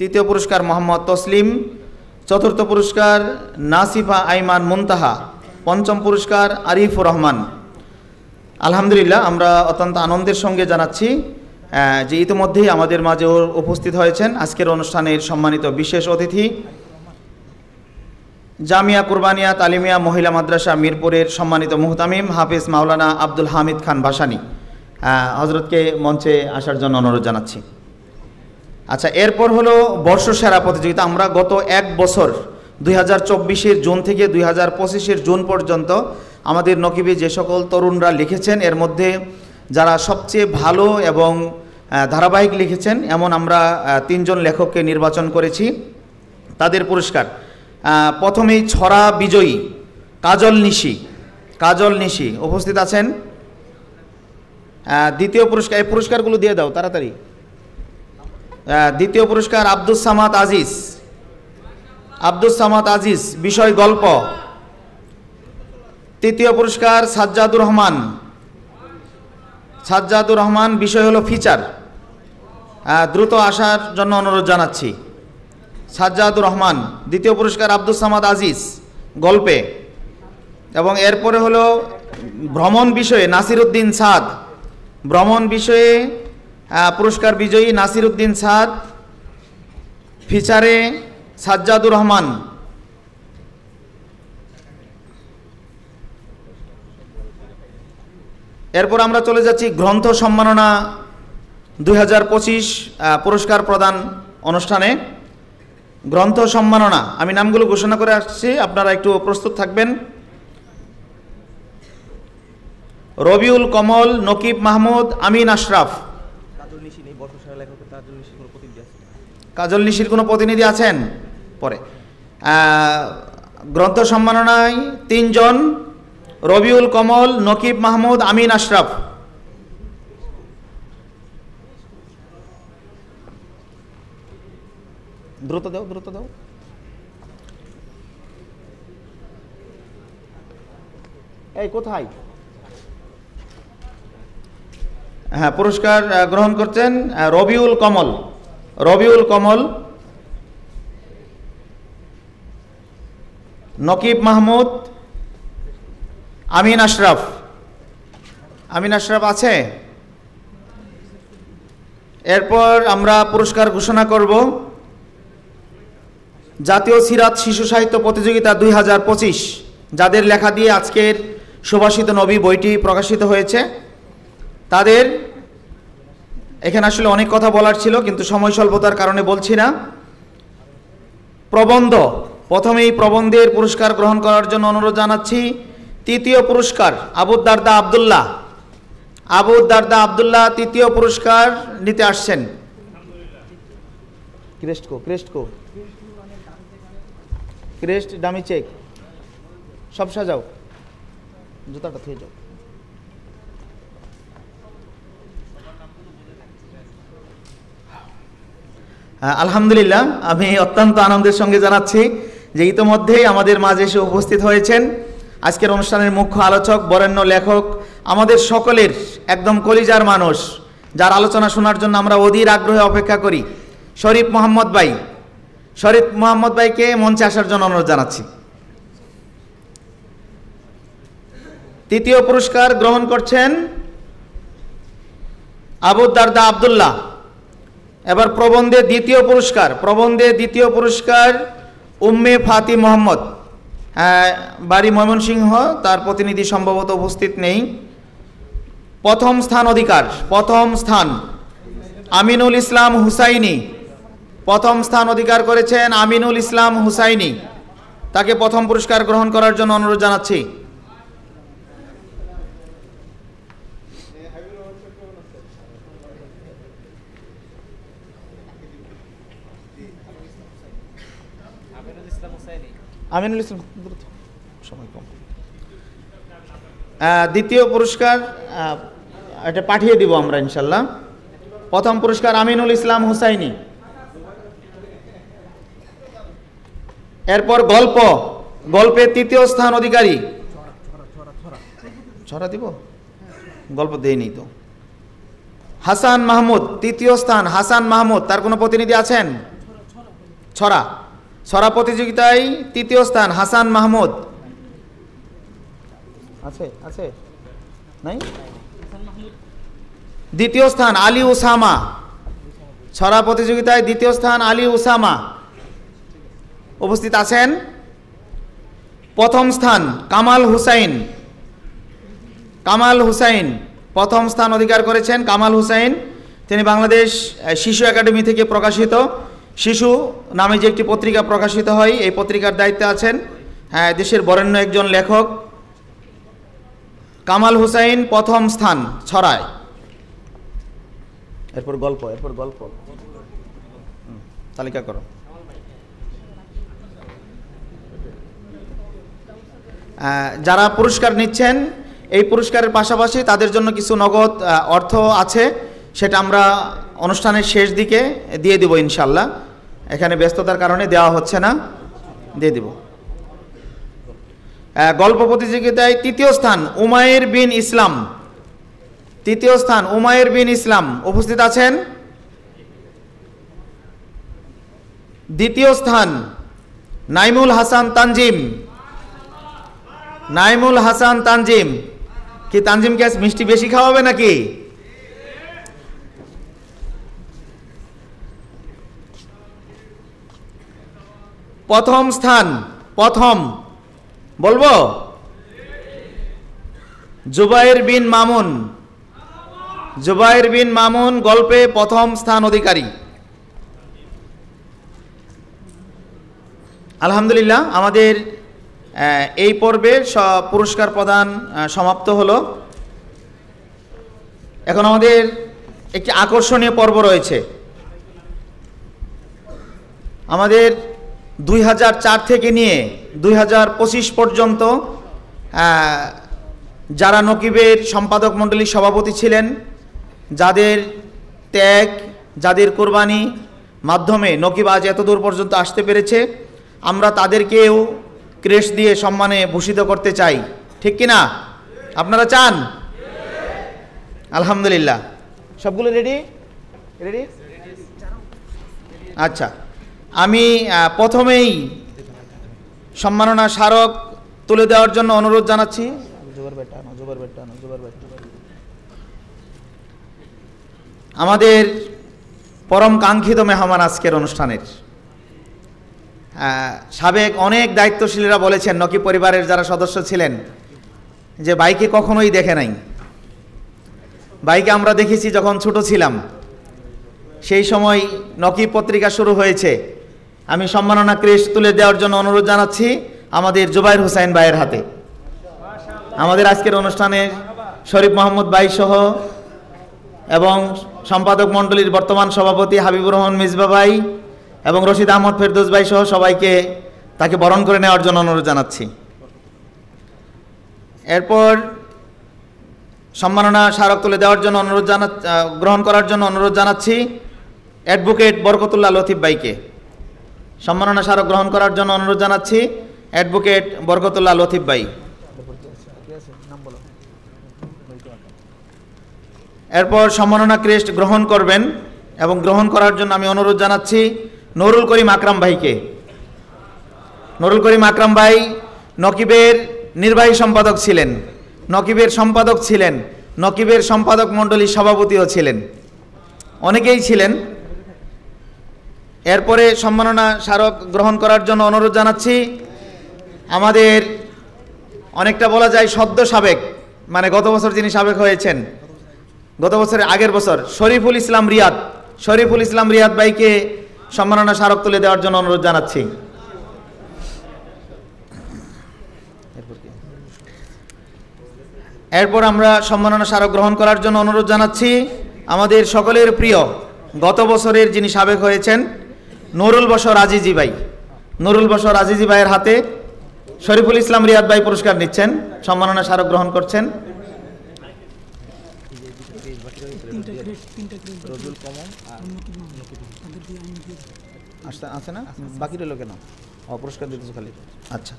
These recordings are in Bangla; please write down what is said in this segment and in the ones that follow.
তৃতীয় পুরস্কার মোহাম্মদ তসলিম, চতুর্থ পুরস্কার নাসিফা আইমান মুনতাহা, পঞ্চম পুরস্কার আরিফুর রহমান। আলহামদুলিল্লাহ, আমরা অত্যন্ত আনন্দের সঙ্গে জানাচ্ছি যে ইতিমধ্যেই আমাদের মাঝে উপস্থিত হয়েছেন আজকের অনুষ্ঠানের সম্মানিত বিশেষ অতিথি, জামিয়া কুরবানিয়া তালিমিয়া মহিলা মাদ্রাসা মিরপুরের সম্মানিত মুহতামিম হাফিজ মাওলানা আব্দুল হামিদ খান ভাসানী। হজরতকে মঞ্চে আসার জন্য অনুরোধ জানাচ্ছি। আচ্ছা, এরপর হলো বর্ষসেরা প্রতিযোগিতা। আমরা গত এক বছর 2024-এর জুন থেকে 2025-এর জুন পর্যন্ত আমাদের নকিবে যে সকল তরুণরা লিখেছেন, এর মধ্যে যারা সবচেয়ে ভালো এবং ধারাবাহিক লিখেছেন এমন আমরা 3 জন লেখককে নির্বাচন করেছি। তাদের পুরস্কার প্রথমেই ছড়া বিজয়ী কাজল নিশি উপস্থিত আছেন। দ্বিতীয় পুরস্কার, এই পুরস্কারগুলো দিয়ে দাও তাড়াতাড়ি। দ্বিতীয় পুরস্কার আব্দুস সামাদ আজিজ, বিষয় গল্প। তৃতীয় পুরস্কার সাজ্জাদুর রহমান, বিষয় হলো ফিচার। দ্রুত আসার জন্য অনুরোধ জানাচ্ছি। সাজ্জাদুর রহমান। দ্বিতীয় পুরস্কার আব্দুস সামাদ আজিজ, গল্পে। এবং এরপরে হলো ভ্রমণ বিষয়ে নাসিরউদ্দিন সাদ, ভ্রমণ বিষয়ে পুরস্কার বিজয়ী নাসিরউদ্দিন সাদ, ফিচারে সাজ্জাদুর রহমান। এরপর আমরা চলে যাচ্ছি গ্রন্থ সম্মাননা 2025 পুরস্কার প্রদান অনুষ্ঠানে। গ্রন্থ সম্মাননা আমি নামগুলো ঘোষণা করে আসছি, আপনারা একটু প্রস্তুত থাকবেন। রবিউল কমল, নকিব মাহমুদ, আমিন আশরাফ। কাজল নিশির কোনো প্রতিনিধি আছেন? পরে গ্রন্থ সম্মাননায় 3 জন, রবিউল কমল, নকিব মাহমুদ, আমিন আশরাফ। দ্রুত দাও। এই কোথায়? হ্যাঁ, পুরস্কার গ্রহণ করছেন রবিউল কমল, নকিব মাহমুদ, আমিন আশরাফ আছে? এরপর আমরা পুরস্কার ঘোষণা করব জাতীয় সিরাত শিশু সাহিত্য প্রতিযোগিতা 2025, যাদের লেখা দিয়ে আজকের সুভাষিত নবী বইটি প্রকাশিত হয়েছে। তাদের এখানে আসলে অনেক কথা বলার ছিল, কিন্তু সময় স্বল্পতার কারণে বলছি না। প্রবন্ধ, প্রথমেই প্রবন্ধের পুরস্কার গ্রহণ করার জন্য অনুরোধ জানাচ্ছি। তৃতীয় পুরস্কার আবুদ দারদা আবদুল্লাহ তৃতীয় পুরস্কার নিতে আসছেন। ক্রেস্ট ডামি চেক সব সাজাও, জুতাটা থুয়ে যাও। আলহামদুলিল্লাহ, আমি অত্যন্ত আনন্দের সঙ্গে জানাচ্ছি যে ইতিমধ্যেই আমাদের মাঝে এসে উপস্থিত হয়েছেন আজকের অনুষ্ঠানের মুখ্য আলোচক, বরেণ্য লেখক, আমাদের সকলের একদম কলিজার মানুষ, যার আলোচনা শোনার জন্য আমরা অধীর আগ্রহে অপেক্ষা করি, শরীফ মোহাম্মদ ভাইকে মঞ্চে আসার জন্য অনুরোধ জানাচ্ছি। তৃতীয় পুরস্কার গ্রহণ করছেন আবুদ দারদা আবদুল্লাহ। এবার প্রবন্ধে দ্বিতীয় পুরস্কার উম্মে ফাতি মোহাম্মদ, বাড়ি ময়মনসিংহ, তার প্রতিনিধি সম্ভবত উপস্থিত নেই। প্রথম স্থান আমিনুল ইসলাম হুসাইনি, প্রথম স্থান অধিকার করেছেন আমিনুল ইসলাম হুসাইনি। তাকে প্রথম পুরস্কার গ্রহণ করার জন্য অনুরোধ জানাচ্ছি। আমিনুল ইসলাম, সময় কম। দ্বিতীয় পুরস্কার এটা পাঠিয়ে দিব আমরা ইনশাল্লাহ। প্রথম পুরস্কার আমিনুল ইসলাম হুসাইনি। এরপর গল্পে তৃতীয় স্থান অধিকারী, ছড়া দিব, গল্প দেয়নি তো, হাসান মাহমুদ, তৃতীয় স্থান হাসান মাহমুদ। তার কোনো প্রতিনিধি আছেন? ছড়া, ছড়া প্রতিযোগিতায় তৃতীয় স্থান হাসান মাহমুদ। আছে আছে নাই? দ্বিতীয় স্থান আলী উসামা। ছড়া প্রতিযোগিতায় দ্বিতীয় স্থান আলী উসামা উপস্থিত আছেন। প্রথম স্থান কামাল হুসাইন। কামাল হুসাইন প্রথম স্থান অধিকার করেছেন। কামাল হুসাইন তিনি বাংলাদেশ শিশু একাডেমি থেকে প্রকাশিত শিশু নামে যে একটি পত্রিকা প্রকাশিত হয়, এই পত্রিকার দায়িত্বে আছেন। হ্যাঁ, দেশের বরেণ্য একজন লেখক। কামাল হুসাইন প্রথম স্থান ছড়ায়। এরপর গল্প, এরপর গল্প তালিকা করো। যারা পুরস্কার নিচ্ছেন এই পুরস্কারের পাশাপাশি তাদের জন্য কিছু নগদ অর্থ আছে, সেটা আমরা অনুষ্ঠানের শেষ দিকে দিয়ে দিব ইনশাল্লাহ। এখানে ব্যস্ততার কারণে দেওয়া হচ্ছে না, দিয়ে দিব। গল্প প্রতিযোগিতায় তৃতীয় স্থান উমায়ের বিন ইসলাম। তৃতীয় স্থান উমায়ের বিন ইসলাম উপস্থিত আছেন। দ্বিতীয় স্থান নাইমুল হাসান তানজিম। নাইমুল হাসান তানজিম। কি তানজিমকে মিষ্টি বেশি খাওয়াবে নাকি? প্রথম স্থান, প্রথম বলবো জুবাইর বিন মামুন। জুবাইর বিন মামুন গল্পে প্রথম স্থান অধিকারী। আলহামদুলিল্লাহ, আমাদের এই পর্বের পুরস্কার প্রদান সমাপ্ত হলো। এখন আমাদের একটি আকর্ষণীয় পর্ব রয়েছে। আমাদের 2004 থেকে নিয়ে 2025 পর্যন্ত যারা নকিবের সম্পাদক মণ্ডলীর সভাপতি ছিলেন, যাদের ত্যাগ, যাদের কোরবানি মাধ্যমে নকিব আজ এতদূর পর্যন্ত আসতে পেরেছে, আমরা তাদেরকেও ক্রেশ দিয়ে সম্মানে ভূষিত করতে চাই। ঠিক কি না? আপনারা চান? আলহামদুলিল্লাহ, সবগুলো রেডি? রেডি? আচ্ছা, আমি প্রথমেই সম্মাননা স্মারক তুলে দেওয়ার জন্য অনুরোধ জানাচ্ছি। আমাদের পরম কাঙ্ক্ষিত মেহমান আজকের অনুষ্ঠানের সাবেক অনেক দায়িত্বশীলরা বলেছেন, নকিব পরিবারের যারা সদস্য ছিলেন, যে ভাইকে কখনোই দেখে নাই। ভাইকে আমরা দেখেছি যখন ছোট ছিলাম, সেই সময় নকিব পত্রিকা শুরু হয়েছে। আমি সম্মাননা ক্রেশ তুলে দেওয়ার জন্য অনুরোধ জানাচ্ছি আমাদের জুবাইর হুসাইন ভাইয়ের হাতে। আমাদের আজকের অনুষ্ঠানে শরীফ মোহাম্মদ ভাই সহ এবং সম্পাদক মণ্ডলীর বর্তমান সভাপতি হাবিবুর রহমান মিসবা ভাই এবং রশিদ আহমদ ফেরদৌস ভাই সহ সবাইকে তাকে বরণ করে নেওয়ার জন্য অনুরোধ জানাচ্ছি। এরপর সম্মাননা স্মারক তুলে দেওয়ার জন্য গ্রহণ করার জন্য অনুরোধ জানাচ্ছি অ্যাডভোকেট বরকতুল্লাহ লতিফ ভাইকে। সম্মাননা স্মারক গ্রহণ করার জন্য অনুরোধ জানাচ্ছি অ্যাডভোকেট বরকতুল্লাহ লতিফ ভাই। এরপর সম্মাননা ক্রেস্ট গ্রহণ করবেন এবং গ্রহণ করার জন্য আমি অনুরোধ জানাচ্ছি নুরুল করিম আকরাম ভাইকে। নুরুল করিম আকরাম ভাই নকিবের নির্বাহী সম্পাদক ছিলেন, নকিবের সম্পাদক ছিলেন, নকিবের সম্পাদক মণ্ডলীর সভাপতিও ছিলেন, অনেকেই ছিলেন। এরপরে সম্মাননা স্মারক গ্রহণ করার জন্য অনুরোধ জানাচ্ছি আমাদের অনেকটা বলা যায় সদ্য সাবেক, মানে গত বছর যিনি সাবেক হয়েছেন, গত বছরের আগের বছর শরীফুল ইসলাম রিয়াদ। শরীফুল ইসলাম রিয়াদ ভাইকে সম্মাননা স্মারক তুলে দেওয়ার জন্য অনুরোধ জানাচ্ছি। এরপর আমরা সম্মাননা স্মারক গ্রহণ করার জন্য অনুরোধ জানাচ্ছি আমাদের সকলের প্রিয় গত বছরের যিনি সাবেক হয়েছেন নুরুল বশর আজিজি ভাই। নুরুল বশর আজিজি ভাইয়ের হাতে শরীফুল ইসলাম রিয়াদ ভাই পুরস্কার নিচ্ছেন, সম্মাননা স্মারক গ্রহণ করছেন। আছে না, বাকি রইল কেন? পুরস্কার দিতেছে খালি। আচ্ছা,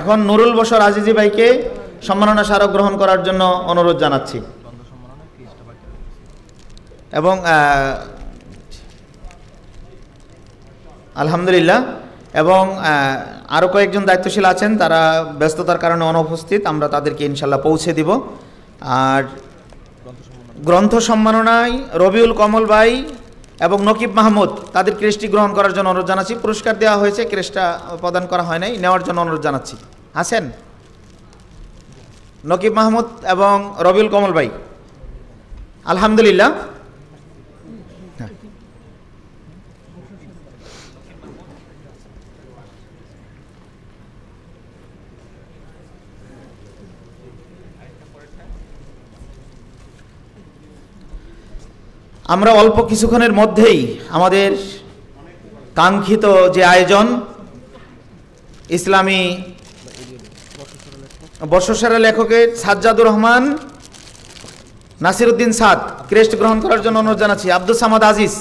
এখন নুরুল বশর আজিজি ভাইকে সম্মাননা স্মারক গ্রহণ করার জন্য অনুরোধ জানাচ্ছি এবং আলহামদুলিল্লাহ। এবং আরও কয়েকজন দায়িত্বশীল আছেন, তারা ব্যস্ততার কারণে অনুপস্থিত, আমরা তাদেরকে ইনশাল্লাহ পৌঁছে দিব। আর গ্রন্থ সম্মাননায় রবিউল কমল ভাই এবং নকিব মাহমুদ তাদের ক্রেস্টটি গ্রহণ করার জন্য অনুরোধ জানাচ্ছি। পুরস্কার দেওয়া হয়েছে, ক্রেস্টটা প্রদান করা হয় নাই, নেওয়ার জন্য অনুরোধ জানাচ্ছি। আছেন নকিব মাহমুদ এবং রবিউল কমল ভাই? আলহামদুলিল্লাহ। আমরা অল্প কিছুক্ষণের মধ্যেই আমাদের কাঙ্ক্ষিত যে আয়োজন, ইসলামী বর্ষসেরা লেখকের সাজ্জাদুর রহমান নাসিরউদ্দিন সাদ ক্রেস্ট গ্রহণ করার জন্য অনুরোধ জানাচ্ছি। আব্দুল সামাদ আজিজ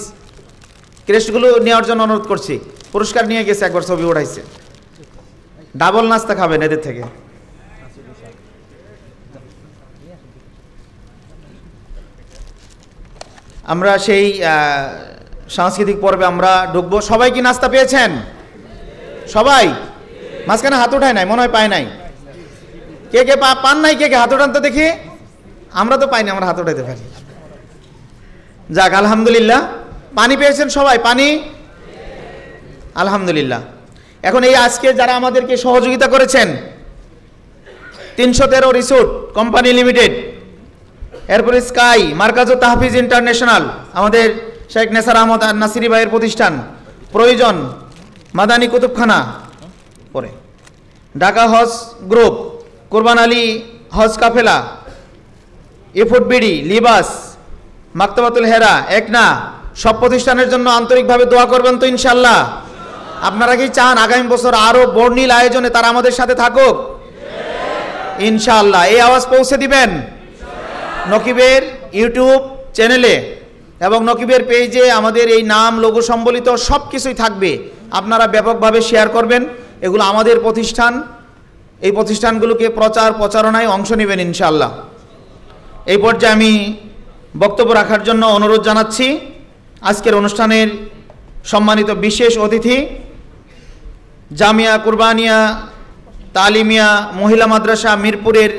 ক্রেস্টগুলো নেওয়ার জন্য অনুরোধ করছি। পুরস্কার নিয়ে গেছে, একবার ছবি উঠাইছে। ডাবল নাস্তা খাবেন এদের থেকে। আমরা সেই সাংস্কৃতিক পর্বে আমরা ঢুকবো। সবাই কি নাস্তা পেয়েছেন? সবাই? মাঝখানে হাত উঠায় নাই, মনে হয় পায় নাই। কে কে পান নাই? কে কে হাত উঠান তো দেখি। আমরা তো পাইনি, আমরা হাত উঠাইতে পারি। যাক, আলহামদুলিল্লাহ। পানি পেয়েছেন সবাই? পানি? আলহামদুলিল্লাহ। এখন এই আজকে যারা আমাদেরকে সহযোগিতা করেছেন, 313 রিসোর্ট কোম্পানি লিমিটেড, এরপরে স্কাই, মার্কাজুত তাহফিজ ইন্টারন্যাশনাল, আমাদের শেখ নেসার আহমদ নাসিরি ভাইয়ের প্রতিষ্ঠান, প্রয়োজন, মাদানী কুতুবখানা, পরে ঢাকা হজ গ্রুপ, কুরবান আলী হজ কাফেলা, এফুড বিডি, লিবাস, মাকতাবাতুল হেরা, একনা, সব প্রতিষ্ঠানের জন্য আন্তরিকভাবে দোয়া করবেন তো ইনশাল্লাহ? আপনারা কি চান আগামী বছর আরো বর্ণিল আয়োজনে তারা আমাদের সাথে থাকুক? ইনশাআল্লাহ। এই আওয়াজ পৌঁছে দিবেন নকিবের ইউটিউব চ্যানেলে এবং নকিবের পেজে। আমাদের এই নাম, লোগো সম্বলিত সব কিছুই থাকবে, আপনারা ব্যাপকভাবে শেয়ার করবেন। এগুলো আমাদের প্রতিষ্ঠান, এই প্রতিষ্ঠানগুলোকে প্রচারণায় অংশ নেবেন ইনশাআল্লাহ। এই পর্যায়ে আমি বক্তব্য রাখার জন্য অনুরোধ জানাচ্ছি আজকের অনুষ্ঠানের সম্মানিত বিশেষ অতিথি, জামিয়া কুরবানিয়া তালিমিয়া মহিলা মাদ্রাসা মিরপুরের